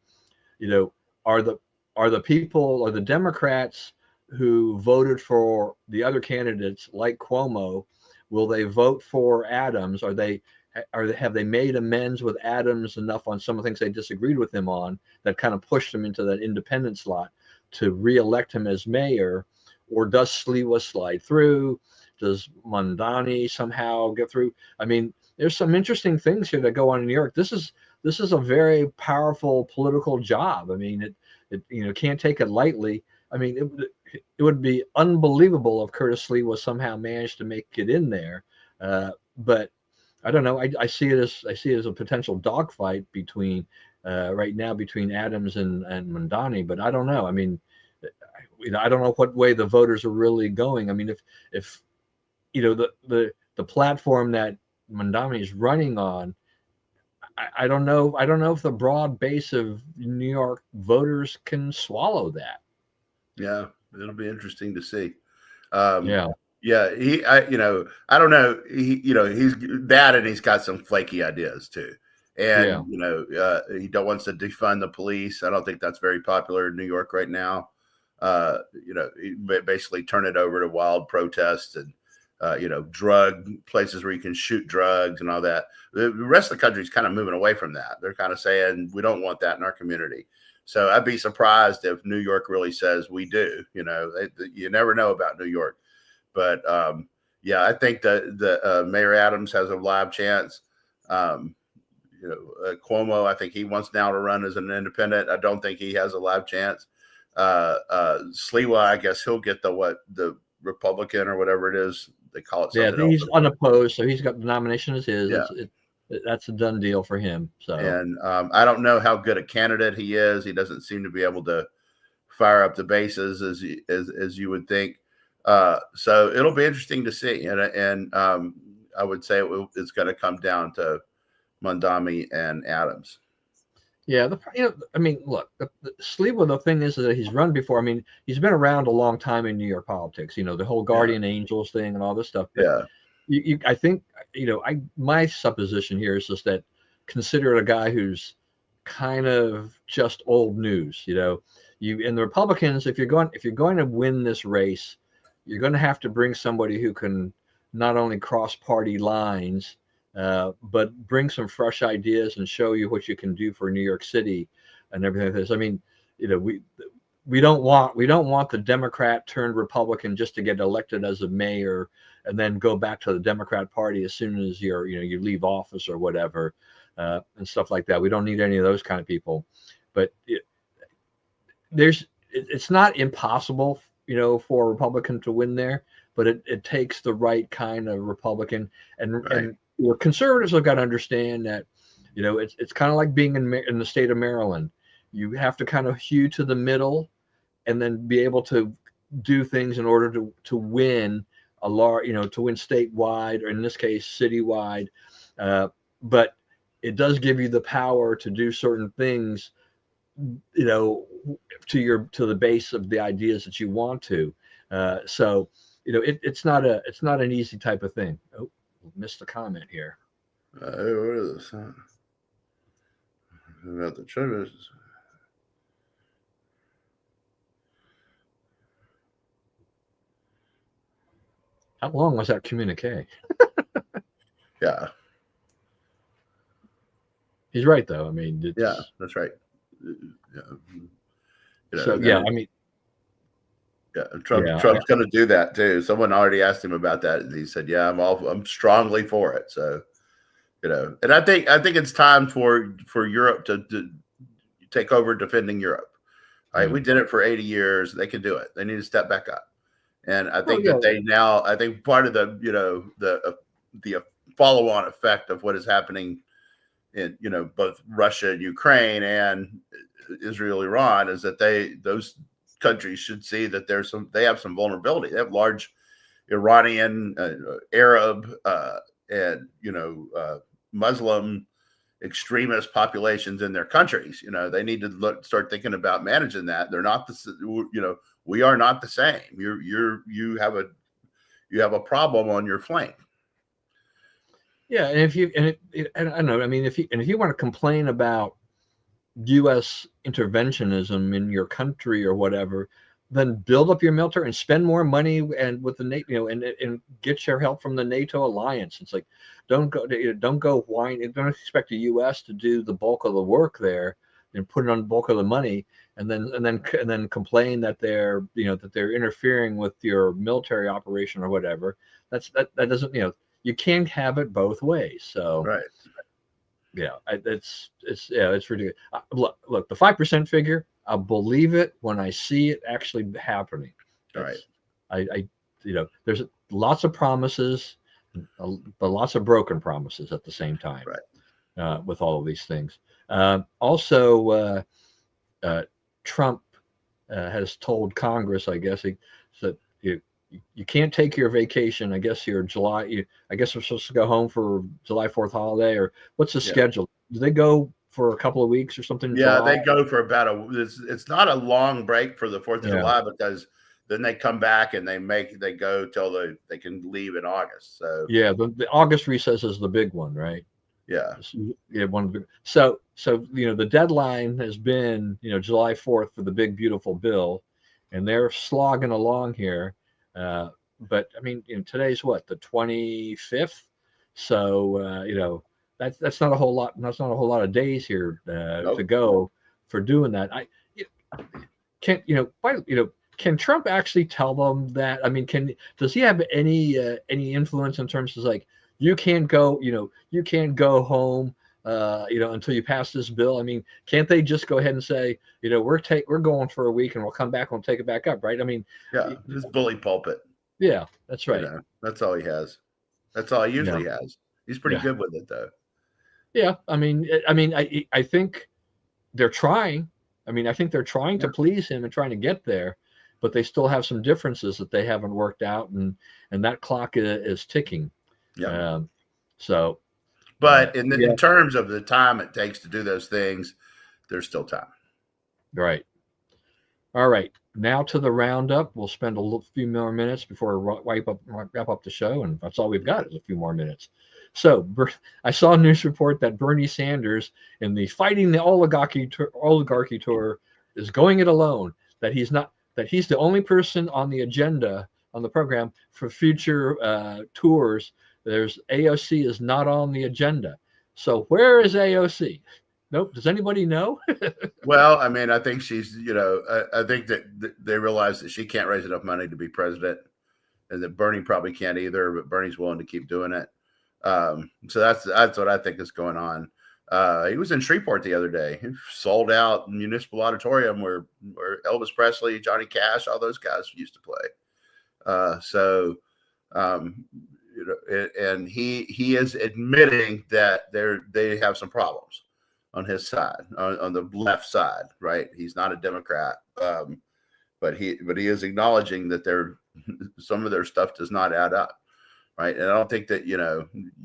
are the Democrats who voted for the other candidates like Cuomo, will they vote for Adams? Have they made amends with Adams enough on some of the things they disagreed with him on that kind of pushed him into that independent slot to reelect him as mayor? Or does Sliwa slide through? Does Mondani somehow get through? I mean, there's some interesting things here that go on in New York. This is a very powerful political job. I mean, it can't take it lightly. I mean, it would be unbelievable if Curtis Sliwa somehow managed to make it in there. But I don't know. I see it as a potential dogfight between right now between Adams and Mondani. But I don't know. I mean, I don't know what way the voters are really going. I mean, if the platform that Mondani is running on, I don't know if the broad base of New York voters can swallow that. Yeah, it'll be interesting to see. Yeah, I don't know. He's that, and he's got some flaky ideas too. And he wants to defund the police. I don't think that's very popular in New York right now. He basically turn it over to wild protests and drug places where you can shoot drugs and all that. The rest of the country is kind of moving away from that. They're kind of saying we don't want that in our community. So I'd be surprised if New York really says we do. You never know about New York, but I think that the Mayor Adams has a live chance. Cuomo, I think he wants now to run as an independent. I don't think he has a live chance. Sliwa, I guess he'll get the Republican or whatever it is they call it. Yeah, he's unopposed, so he's got the nomination as his. Yeah. That's a done deal for him. So, and I don't know how good a candidate he is. He doesn't seem to be able to fire up the bases as you would think. So it'll be interesting to see, and I would say it's going to come down to Mondami and Adams. Yeah, I mean, look, Sliwa, the thing is that he's run before. I mean, he's been around a long time in New York politics. The whole Yeah, guardian angels thing and all this stuff. But yeah, I think, my supposition here is just that consider a guy who's kind of just old news. You and the Republicans, if you're going to win this race, you're going to have to bring somebody who can not only cross party lines, but bring some fresh ideas and show you what you can do for New York City and everything like this. I mean, we don't want the Democrat turned Republican just to get elected as a mayor and then go back to the Democrat Party as soon as you leave office or whatever, and stuff like that. We don't need any of those kind of people. But it's not impossible, for a Republican to win there, but it takes the right kind of Republican. and right, and conservatives have got to understand that, it's kind of like being in the state of Maryland. You have to kind of hew to the middle and then be able to do things in order to win a large, to win statewide, or in this case citywide. But it does give you the power to do certain things, you know to the base of the ideas that you want to. So it's not an easy type of thing. Oh, missed a comment here. what is this? About the Travis. How long was that communique? Yeah, He's right though. I mean, yeah, it's that's right. Yeah, so, and yeah, then I mean, yeah, yeah, Trump's going to do that too. Someone already asked him about that, and he said, "Yeah, I'm strongly for it." So and I think it's time for Europe to take over defending Europe. All right, yeah. we did it for 80 years. They can do it. They need to step back up. And I Oh think yeah. that they now, I think part of the follow on effect of what is happening in both Russia and Ukraine and Israel, Iran, is that those countries should see that they have some vulnerability. They have large Iranian, Arab, and Muslim extremist populations in their countries. They need to start thinking about managing that. They're not we are not the same. You have a problem on your flank. Yeah, and if you and I don't know. I mean, if you want to complain about U.S. interventionism in your country or whatever, then build up your military and spend more money and with the NATO, and get your help from the NATO alliance. It's like, don't go whine. Don't expect the U.S. to do the bulk of the work there and put it on the bulk of the money, and then complain that they're interfering with your military operation or whatever. That doesn't, you can't have it both ways. So Right. yeah, it's ridiculous. Look, the 5% figure, I'll believe it when I see it actually happening. All right. It's there's lots of promises, but lots of broken promises at the same time, Right. with all of these things. Also, uh, Trump has told Congress, I guess, he said, you can't take your vacation. I guess your July. I guess we're supposed to go home for July 4th holiday, or what's the Yeah. schedule? Do they go for a couple of weeks or something in Yeah, July? they go for about it's not a long break for the 4th of Yeah, July, because then they come back and they go till they can leave in August. So yeah. The August recess is the big one, right? yeah. Yeah, one of the so the deadline has been July 4th for the big beautiful bill, and they're slogging along here. But I mean, today's what, the 25th, so that's not a whole lot. That's not a whole lot of days here to Nope. go for doing that. I you- can why can Trump actually tell them that? I mean, does he have any influence in terms of, like, you can't go home until you pass this bill? I mean, can't they just go ahead and say, we're going for a week and we'll come back and we'll take it back up, right? I mean, Yeah, his bully pulpit. yeah, that's right. That's all he has. That's all he Yeah, usually has. He's pretty yeah, good with it though. yeah. I think they're trying. I mean, I think they're trying to Yeah. please him and trying to get there. but they still have some differences that they haven't worked out, and that clock is ticking. Yeah. So, But yeah, in terms of the time it takes to do those things, there's still time. right. All right. Now to the roundup. We'll spend few more minutes before we wrap up the show, and that's all we've got is a few more minutes. So I saw a news report that Bernie Sanders in the Fighting the Oligarchy Tour is going it alone. That he's the only person on the agenda on the program for future tours. There's AOC is not on the agenda. So where is AOC? Nope. Does anybody know? Well, I mean, I think she's, I think that they realize that she can't raise enough money to be president, and that Bernie probably can't either. But Bernie's willing to keep doing it. So that's what I think is going on. He was in Shreveport the other day. He sold out municipal auditorium where Elvis Presley, Johnny Cash, all those guys used to play. And he is admitting that they have some problems on his side, on the left side, right? He's not a Democrat, but he is acknowledging that some of their stuff does not add up. Right. And I don't think that, you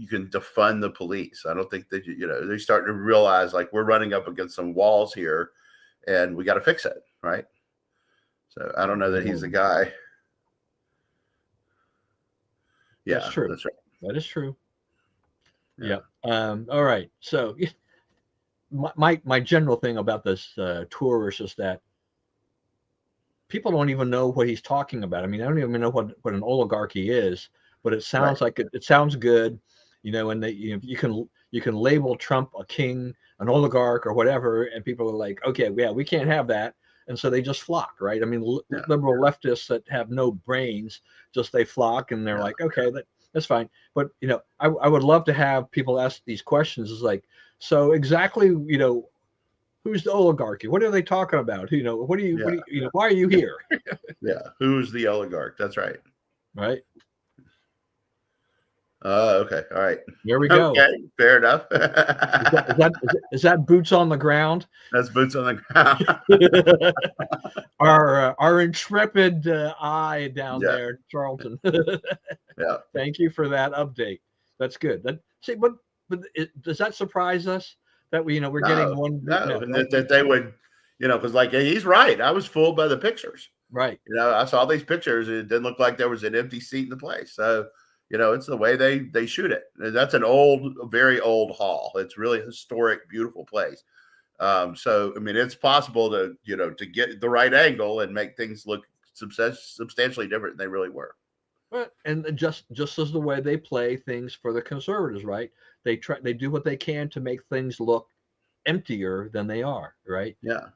can defund the police. I don't think that, they're starting to realize like we're running up against some walls here and we got to fix it. Right. So I don't know that he's the guy. Yeah, that's true. That's right. That is true. Yeah. All right. So my general thing about this tour is just that people don't even know what he's talking about. I mean, I don't even know what an oligarchy is, but it sounds like it sounds good, and you can label Trump a king, an oligarch, or whatever, and people are like, okay, yeah, we can't have that, and so they just flock, right? I mean, liberal leftists that have no brains, they flock, and they're like, okay, that's fine. But I would love to have people ask these questions. Is like, so exactly, who's the oligarchy? What are they talking about? What do you why are you here? Yeah. Who's the oligarch? That's right. Right. Okay. All right. There we go. Okay. Fair enough. Is that boots on the ground? That's boots on the ground. Our intrepid eye down there, Charlton. Yeah. Thank you for that update. That's good. But does that surprise us that we're getting one? No, that they would, because like he's right. I was fooled by the pictures. Right. I saw these pictures. It didn't look like there was an empty seat in the place. So, it's the way they shoot it. That's a very old hall. It's really historic, beautiful place. So, I mean, it's possible to get the right angle and make things look substantially different than they really were. But and just as the way they play things for the conservatives, right? They do what they can to make things look emptier than they are, right? Yeah.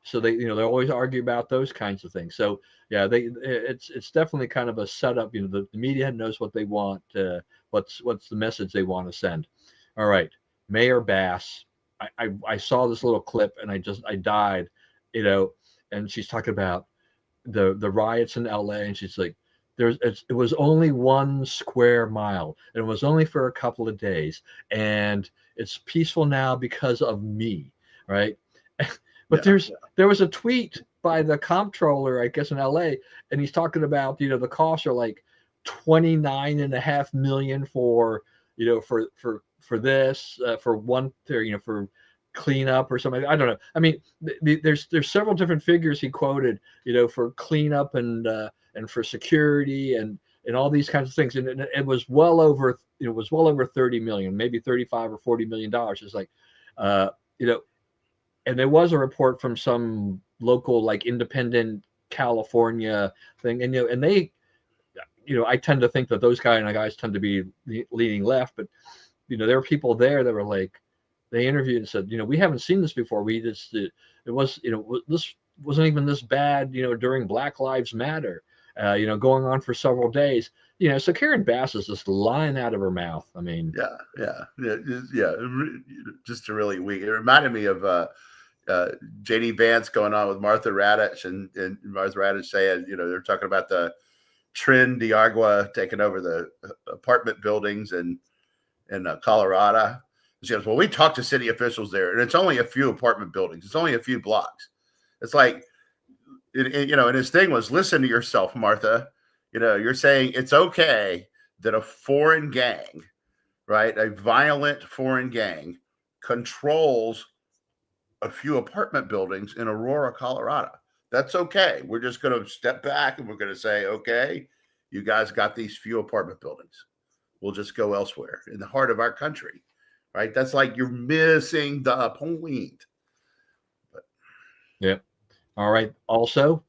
So they always argue about those kinds of things. So yeah, it's definitely kind of a setup. The media knows what they want. What's the message they want to send? All right, Mayor Bass. I saw this little clip and I died, and she's talking about the riots in LA, and she's like, it was only 1 square mile, and it was only for a couple of days, and it's peaceful now because of me, right? But there was a tweet by the comptroller, I guess, in LA, and he's talking about the costs are like $29.5 million for for this for cleanup or something. I don't know. I mean, there's several different figures he quoted, for cleanup and for security and all these kinds of things, and it was well over 30 million, maybe 35 or 40 million dollars. It's like, and there was a report from some local like independent California thing, and and they, I tend to think that those kind of guys tend to be leaning left, but there were people there that were like, they interviewed and said, we haven't seen this before. We just it was this wasn't even this bad during Black Lives Matter. Going on for several days. So Karen Bass is just lying out of her mouth. I mean, yeah. Just a really weak. It reminded me of JD Vance going on with Martha Raddatz, and Martha Raddatz saying, they're talking about the Trin Diagua taking over the apartment buildings in Colorado. She goes, well, we talked to city officials there, and it's only a few apartment buildings. It's only a few blocks. It's like, and his thing was, listen to yourself, Martha. You're saying it's okay that a foreign gang, right, a violent foreign gang, controls a few apartment buildings in Aurora, Colorado. That's okay. We're just going to step back and we're going to say, okay, you guys got these few apartment buildings. We'll just go elsewhere in the heart of our country, right? That's like you're missing the point. But, yeah. All right. Also,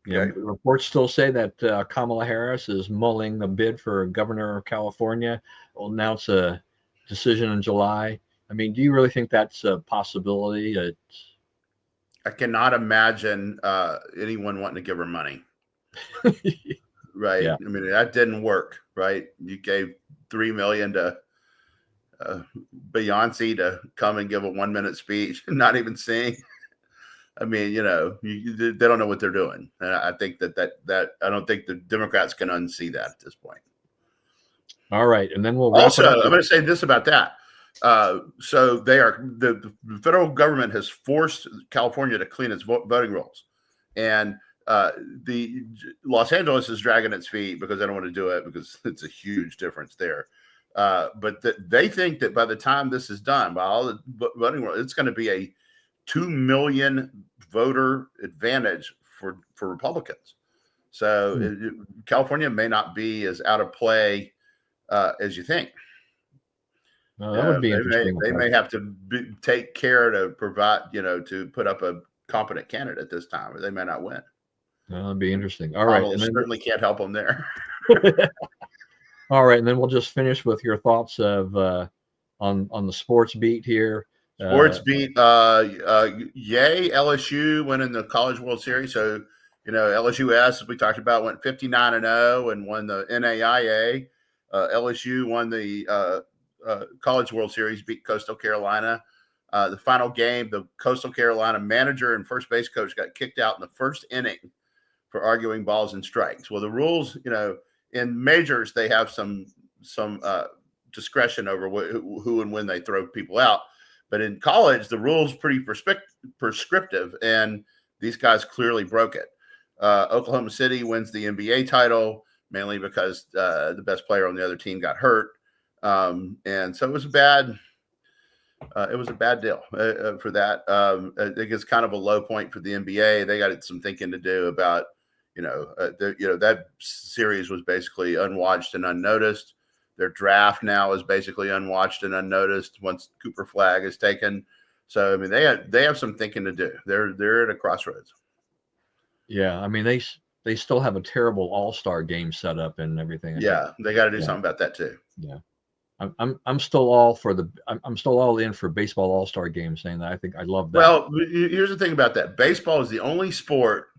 okay. reports still say that Kamala Harris is mulling the bid for governor of California. Will announce a decision in July. I mean, do you really think that's a possibility? I cannot imagine anyone wanting to give her money. Right. Yeah. I mean, that didn't work, right? You gave $3 million to Beyonce to come and give a 1-minute speech, not even sing. I mean, they don't know what they're doing. And I think that I don't think the Democrats can unsee that at this point. All right. And then we'll wrap Also, it up. I'm going to say this about that. So the federal government has forced California to clean its voting rolls. And the Los Angeles is dragging its feet because they don't want to do it because it's a huge difference there. But they think that by the time this is done, by all the voting rolls, it's going to be a 2 million voter advantage for Republicans. So California may not be as out of play as you think. That would be interesting. They may have to take care to provide, to put up a competent candidate this time, or they may not win. That'd be interesting. All right. And certainly can't help them there. All right. And then we'll just finish with your thoughts of on the sports beat here. Sports beat. Yay, LSU winning the College World Series. So, LSUS, as we talked about, went 59-0 and won the NAIA. LSU won the College World Series, beat Coastal Carolina. The final game, the Coastal Carolina manager and first base coach got kicked out in the first inning for arguing balls and strikes. Well, the rules, in majors, they have some discretion over who and when they throw people out. But in college, the rules pretty prescriptive, and these guys clearly broke it. Oklahoma City wins the NBA title, mainly because the best player on the other team got hurt. And so it was a bad deal for that. I think it's kind of a low point for the NBA. They got some thinking to do about, that series was basically unwatched and unnoticed. Their draft now is basically unwatched and unnoticed once Cooper Flag is taken. So, I mean, they have some thinking to do. They're at a crossroads. Yeah. I mean, they still have a terrible all-star game set up and everything. Yeah. They got to do something about that too. Yeah. I'm still all in for baseball all-star games, saying that I think I love that. Well, here's the thing about that. Baseball is the only sport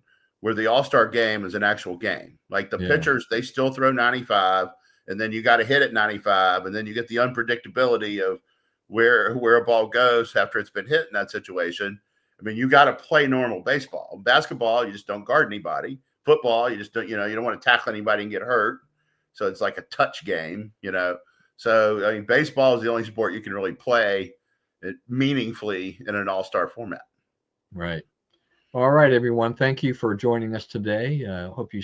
where the all-star game is an actual game. Like the pitchers, they still throw 95, and then you got to hit at 95, and then you get the unpredictability of where a ball goes after it's been hit in that situation. I mean, you got to play normal baseball. Basketball, you just don't guard anybody. Football, you just don't, you don't want to tackle anybody and get hurt. So it's like a touch game, So, I mean, baseball is the only sport you can really play meaningfully in an all-star format. Right. All right, everyone. Thank you for joining us today. Hope you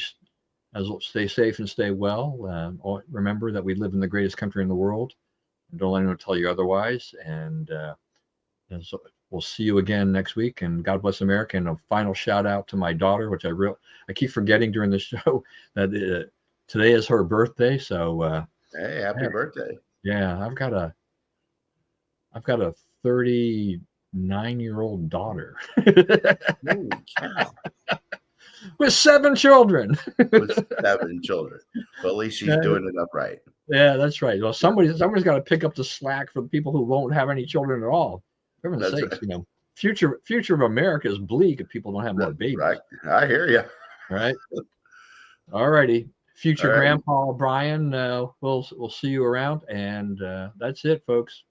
stay safe and stay well. Remember that we live in the greatest country in the world. Don't let anyone tell you otherwise. And so we'll see you again next week. And God bless America. And a final shout out to my daughter, which I keep forgetting during the show that today is her birthday. So hey, happy birthday! Yeah, I've got a 39-year-old daughter. Holy cow! With 7 children. With 7 children. But at least she's doing it upright. Yeah, that's right. Well, somebody's got to pick up the slack for the people who won't have any children at all. For heaven's sakes, right. Future of America is bleak if people don't have more babies. Right. I hear you. Right. All righty. Future Grandpa Brian, we'll see you around, and that's it, folks.